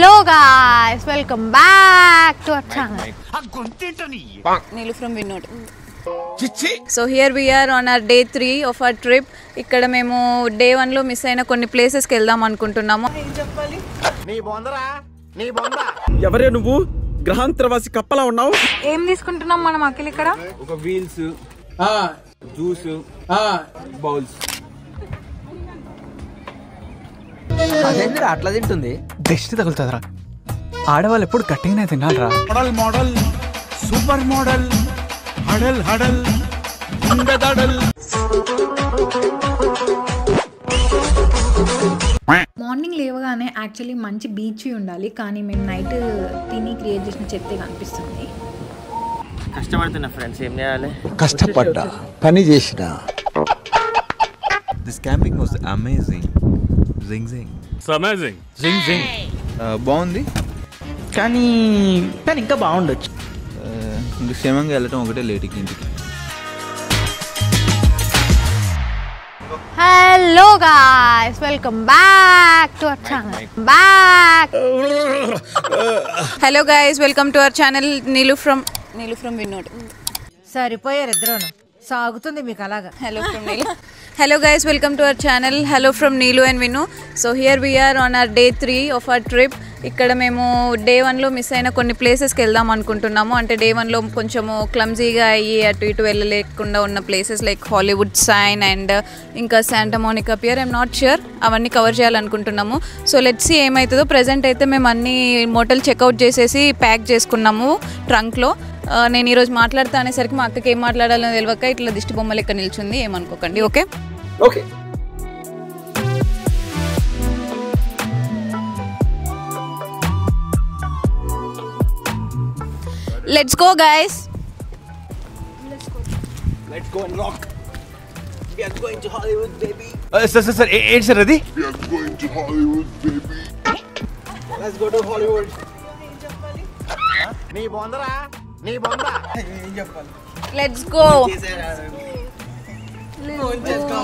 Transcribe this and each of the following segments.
Hello guys, welcome back to our channel. Neelu from Vinod. So here we are on our day 3 of our trip. ఇక్కడ మేము day 1 లో miss అయిన కొన్ని places కి వెళ్దాం అనుకుంటున్నాము. ఎవరే నువ్వు గ్రహాంతరవాసి కప్పలా ఉన్నావు? ఏం తీసుకుంటున్నాం మనం అఖిల్ ఇక్కడ? ఒక వీల్స్, జ్యూస్, బౌల్స్. అదేంద్రా అట్లా తింటుంది? దిష్టి తగులుతుందిరా. ఆడవాళ్ళు ఎప్పుడు గట్టిగానే తినాలరా. మోడల్ మోడల్, సూపర్ మోడల్, హడల్ హడల్, ఉండదడల్. మార్నింగ్ లేవగానే యాక్చువల్లీ మంచి బీచ్ ఉండాలి, కానీ మేము నైట్ తిని క్రియేట్ చేసిన చెత్తే కనిపిస్తుంది. కష్టపడుతున్నా ఫ్రెండ్స్, ఏం చేయాలి? కష్టపడ్డా, పని చేసినా. This camping was amazing. Zing zing. It's amazing. జింగ్ జింగ్. బాగుంది, కానీ ఇంకా బాగుండొచ్చు. ఇంకా క్షేమంగా వెళ్ళటం ఒకటే లేట్కి ఇంటికి. Hello guys, welcome back to our channel. Hello guys, welcome to our channel. Neelu from Vinod. సరిపోయారు ఇద్దరును, సాగుతుంది మీకు అలాగా. Hello guys, welcome to our channel. Hello from Neelu and Vinu. So here we are on our day 3 of our trip. ఇక్కడ మేము day 1 లో miss అయిన కొన్ని ప్లేసెస్కి వెళ్దాం అనుకుంటున్నాము. అంటే day 1 లో కొంచెము క్లమ్జీగా అయ్యి అటు ఇటు వెళ్ళలేకుండా ఉన్న places like Hollywood sign and ఇంకా Santa Monica pier. I'm not sure, అవన్నీ కవర్ చేయాలనుకుంటున్నాము. సో లెట్స్ సీ ఏమవుతుందో. ప్రజెంట్ అయితే మేము అన్ని మోటల్ చెక్అవుట్ చేసేసి ప్యాక్ చేసుకున్నాము ట్రంక్లో. నేను ఈరోజు మాట్లాడుతా అనేసరికి మా అక్కకి ఏం మాట్లాడాలో తెలియక ఇట్లా దిష్టి బొమ్మ లెక్క నిల్చుంది, ఏమనుకోకండి. Okay okay. Let's go guys. Let's go and rock. We are going to Hollywood, baby. Sir ఏంటి సార్ అది? We are going to Hollywood, baby. Let's go to Hollywood. నీ బొందరా, నీ బొంద. ఏం చెప్పాలి? Let's go. Let's go.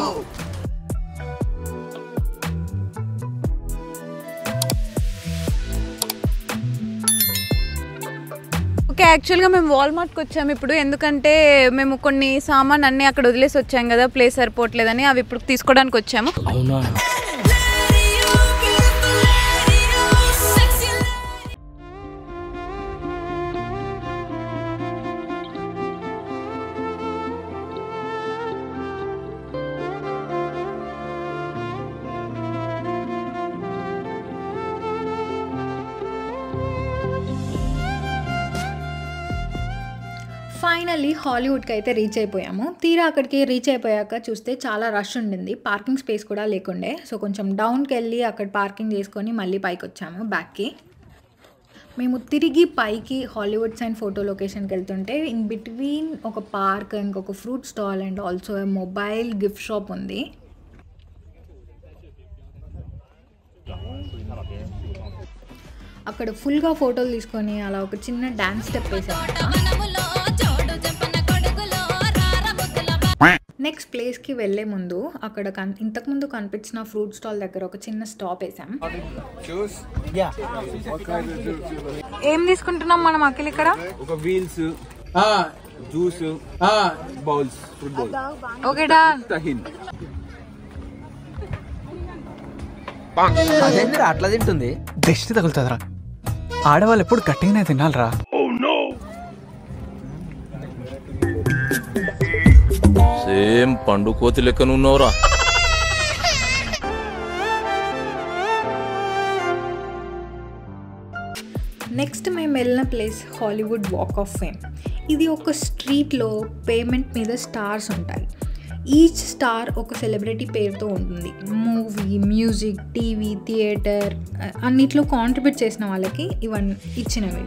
Okay, యాక్చువల్గా మేము వాల్మార్ట్కి వచ్చాము ఇప్పుడు. ఎందుకంటే మేము కొన్ని సామాన్ అన్నీ అక్కడ వదిలేసి వచ్చాం కదా, ప్లేస్ సరిపోవట్లేదని అవి ఇప్పుడు తీసుకోవడానికి వచ్చాము. అవునా? ఫైనల్లీ హాలీవుడ్కి అయితే రీచ్ అయిపోయాము. తీరా అక్కడికి రీచ్ అయిపోయాక చూస్తే చాలా రష్ ఉండింది, పార్కింగ్ స్పేస్ కూడా లేకుండే. సో కొంచెం డౌన్కి వెళ్ళి అక్కడ పార్కింగ్ చేసుకొని మళ్ళీ పైకి వచ్చాము బ్యాక్కి. మేము తిరిగి పైకి హాలీవుడ్ సైన్ ఫోటో లొకేషన్కి వెళ్తుంటే ఇన్ బిట్వీన్ ఒక పార్క్, ఇంకొక fruit stall and also mobile gift shop ఉంది. అక్కడ ఫుల్గా ఫోటోలు తీసుకొని అలా ఒక చిన్న డ్యాన్స్ స్టెప్ వేసాము. నెక్స్ట్ ప్లేస్కి వెళ్ళే ముందు అక్కడ ఇంతకుముందు కనిపించిన ఫ్రూట్ స్టాల్ దగ్గర ఒక చిన్న స్టాప్ వేసాం. ఏం తీసుకుంటున్నాం మనం అఖిల్ ఇక్కడ? ఒక wheels, juice, bowls, food bowl. Okay done. Tahini. అదేంద్రా అట్లా తింటుంది? దిష్టి తగులుతుందిరా. ఆడవాళ్ళు ఎప్పుడు గట్టిగానే తినాలరా. సేమ్ పండు కోతి లెక్కనున్నావురా. నెక్స్ట్ మేము వెళ్ళిన place Hollywood walk of fame. ఇది ఒక స్ట్రీట్లో పేమెంట్ మీద స్టార్స్ ఉంటాయి. ఈచ్ స్టార్ ఒక సెలబ్రిటీ పేరుతో ఉంటుంది. మూవీ, మ్యూజిక్, టీవీ, థియేటర్ అన్నిట్లో కాంట్రిబ్యూట్ చేసిన వాళ్ళకి ఇవన్నీ ఇచ్చినవి.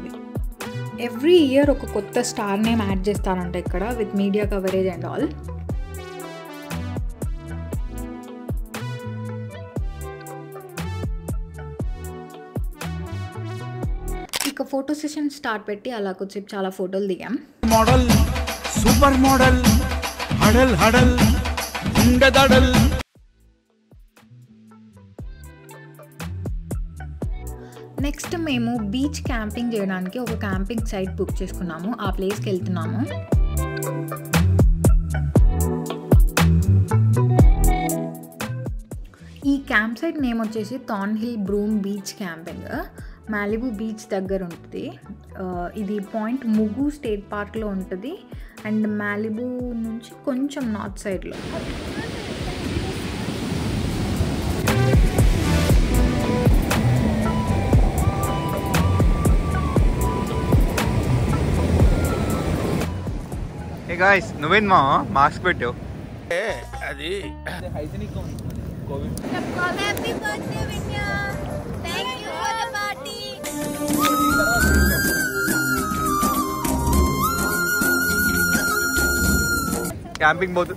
ఎవ్రీ ఇయర్ ఒక కొత్త స్టార్ నేమ్ యాడ్ చేస్తారంట ఇక్కడ with media coverage and all. ఇక ఫోటో సెషన్ స్టార్ట్ పెట్టి అలా కొంచెం చాలా ఫోటోలు దిగాం. మోడల్, సూపర్ మోడల్, హడల్ హడల్, ఉండదడల్. నెక్స్ట్ మేము బీచ్ క్యాంపింగ్ చేయడానికి ఒక క్యాంపింగ్ సైట్ బుక్ చేసుకున్నాము. ఆ ప్లేస్కి వెళ్తున్నాము. ఈ క్యాంప్ సైట్ నేమ్ వచ్చేసి Thornhill Broome beach camping. Malibu beach దగ్గర ఉంటుంది. ఇది పాయింట్ ముగు స్టేట్ పార్క్లో ఉంటుంది అండ్ మాలిబు నుంచి కొంచెం నార్త్ సైడ్లో. ఏ గాయ్స్, నువ్వేంది మా మాస్క్ పెట్టావు? అది హైజీనిక్ ఉంది కోవిడ్. క్యాంపింగ్ పోతు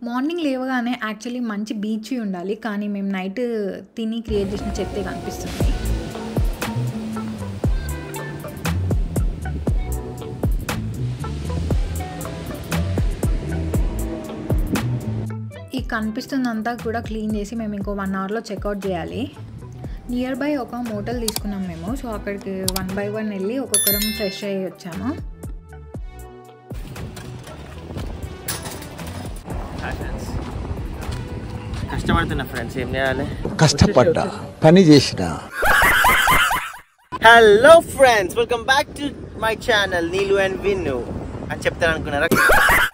మార్నింగ్ లేవగానే యాక్చువల్లీ మంచి బీచ్ ఉండాలి, కానీ మేము నైట్ తిని క్రియేట్ చేసిన చెత్తే కనిపిస్తుంది. ఈ కనిపిస్తుందంతా కూడా క్లీన్ చేసి మేము ఇంకో 1 అవర్లో చెక్అవుట్ చేయాలి. నియర్ బై ఒక మోటల్ తీసుకున్నాం మేము. సో అక్కడికి 1 by 1 వెళ్ళి ఒక్కొక్కరం ఫ్రెష్ అయ్యి వచ్చాము. కష్టపడుతున్నా ఫ్రెండ్స్, ఏం చేయాలి? కష్టపడ్డా, పని చేసిన. Hello friends, welcome back to my channel Neelu and Vinu అని చెప్తాను అనుకున్నారా?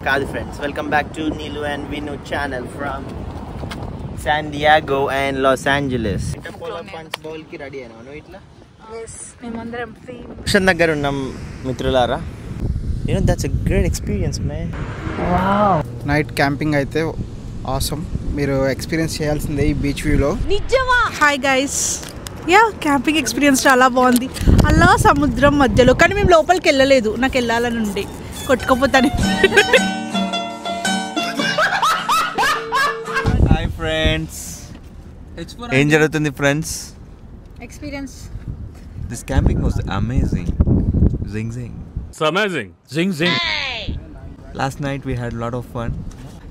కాదు friends, welcome back to Neelu and Vinu channel from San Diego and Los Angeles. Punch Bowl కి రెడీ అయినా నువ్వు ఇట్లా ఓషన్ దగ్గర ఉన్నాం మిత్రులారా. That's a great experience man. Night camping అయితే ఆసమ్. మీరు ఎక్స్పీరియన్స్ చేయాల్సిందే ఈ బీచ్ వ్యూలో. Hi guys, yeah camping experience చాలా బాగుంది. అలా సముద్రం మధ్యలో, కానీ మేము లోపలికి వెళ్ళలేదు, నాకు వెళ్ళాలని ఉండే, కొట్టుకోపోతాను. హాయ్ ఫ్రెండ్స్, ఏం జరుగుతుంది friends? Experience. This camping was amazing. Zing zing. It's amazing. Zing zing. Last night we had a lot of fun.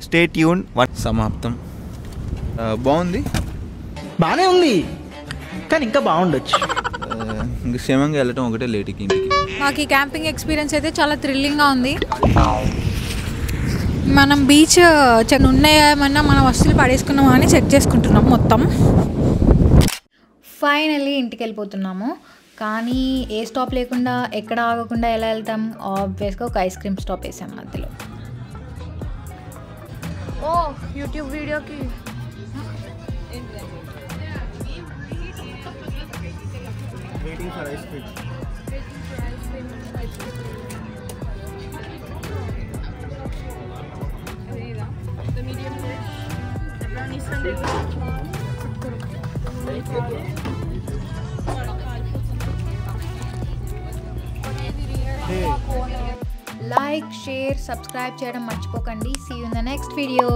Stay tuned. సమాప్తం. బాగుంది, బాగానే ఉంది, కానీ ఇంకా బాగుండొచ్చు. ఇంకా క్షేమంగా వెళ్ళటం ఒకటే లేట్కి ఇంటికి. మాకు ఈ క్యాంపింగ్ ఎక్స్పీరియన్స్ అయితే చాలా థ్రిల్లింగ్గా ఉంది. మనం బీచ్ ఉన్నాయేమన్నా మన వస్తువులు పడేసుకున్నామా అని చెక్ చేసుకుంటున్నాం మొత్తం. ఫైనల్లీ ఇంటికి వెళ్ళిపోతున్నాము. కానీ ఏ స్టాప్ లేకుండా, ఎక్కడ ఆగకుండా ఎలా వెళ్తాం? ఆబ్వియస్గా ఒక ఐస్ క్రీమ్ స్టాప్ వేసాం మధ్యలో. ఓ యూట్యూబ్ వీడియోకి waiting for ice cream. Like, share, subscribe చేయడం మర్చిపోకండి. See you in the next video.